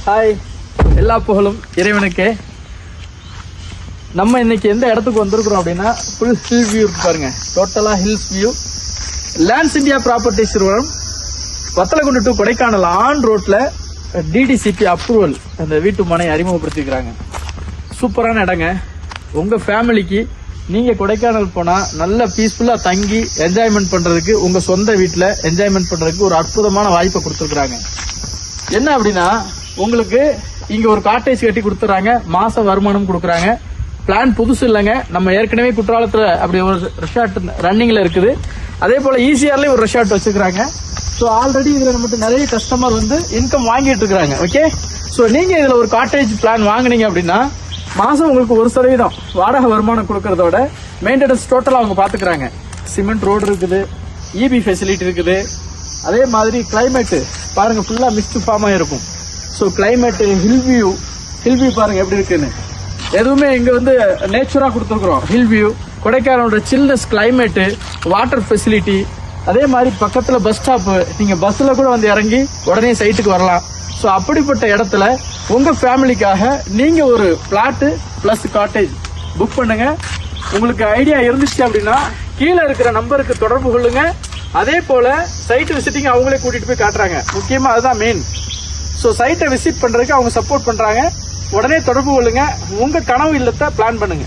Hi, எல்லா புகழும் இறைவனுக்கே. நம்ம இன்னைக்கு எந்த இடத்துக்கு வந்திருக்கிறோம் அப்படின்னா ஃபுல் ஹில் வியூ பாருங்க. டோட்டலா hills view. Lands India properties நிறுவனம் வத்தலகுண்டு டு கொடைக்கானல் ஆன் ரோட்ல டிடிசிபி அப்ரூவல் அந்த வீட்டு மனை அறிமுகப்படுத்திக்கிறாங்க. சூப்பரான இடங்க. உங்க ஃபேமிலிக்கு நீங்க கொடைக்கானல் போனா நல்ல பீஸ்ஃபுல்லா தங்கி என்ஜாய்மெண்ட் பண்றதுக்கு, உங்க சொந்த வீட்டுல என்ஜாய்மெண்ட் பண்றதுக்கு ஒரு அற்புதமான வாய்ப்பை கொடுத்துருக்காங்க. என்ன அப்படின்னா, உங்களுக்கு இங்க ஒரு காட்டேஜ் கட்டி கொடுத்துறாங்க, மாச வருமானம் கொடுக்குறாங்க. பிளான் புதுசு இல்லைங்க, நம்ம ஏற்கனவே குற்றாலத்துல அப்படி ஒரு ரெசார்ட் ரன்னிங்ல இருக்குது. அதே போல ஈசிஆர்லயும் ஒரு ரெசார்ட் வச்சுக்கிறாங்க. ஸோ ஆல்ரெடி இதுல நம்மகிட்ட நிறைய கஸ்டமர் வந்து இன்கம் வாங்கிட்டு இருக்காங்க. ஓகே, ஸோ நீங்க இதுல ஒரு காட்டேஜ் பிளான் வாங்குனீங்க அப்படின்னா மாசம் உங்களுக்கு 1% வாடகை வருமானம் கொடுக்கறதோட மெயின்டெனன்ஸ் டோட்டலா அவங்க பாத்துக்கிறாங்க. சிமெண்ட் ரோடு இருக்குது, இபி ஃபெசிலிட்டி இருக்குது. அதே மாதிரி கிளைமேட் பாருங்க, ஃபுல்லா மிக்ஸ்டு ஃபார்மா இருக்கும். ஸோ கிளைமேட், ஹில் வியூ பாருங்க எப்படி இருக்குன்னு. எதுவுமே இங்க வந்து நேச்சுரா கொடுத்துருக்குறோம். ஹில் வியூ, கொடைக்கானலோட சில்னஸ் கிளைமேட், வாட்டர் ஃபெசிலிட்டி. அதே மாதிரி பக்கத்துல பஸ் ஸ்டாப், நீங்க பஸ்ல கூட வந்து இறங்கி உடனே சைட்டுக்கு வரலாம். ஸோ அப்படிப்பட்ட இடத்துல உங்க ஃபேமிலிக்காக நீங்க ஒரு பிளாட் பிளஸ் காட்டேஜ் புக் பண்ணுங்க. உங்களுக்கு ஐடியா இருந்துச்சு அப்படின்னா கீழே இருக்கிற நம்பருக்கு தொடர்பு கொள்ளுங்க. அதே போல சைட் விசிட்டிங் அவங்களே கூட்டிட்டு போய் காட்டுறாங்க. முக்கியமா அதுதான் மெயின். ஸோ சைட்டை விசிட் பண்றதுக்கு அவங்க சப்போர்ட் பண்றாங்க. உடனே தொடர்பு கொள்ளுங்க. உங்க கனவு இல்லத்தை பிளான் பண்ணுங்க.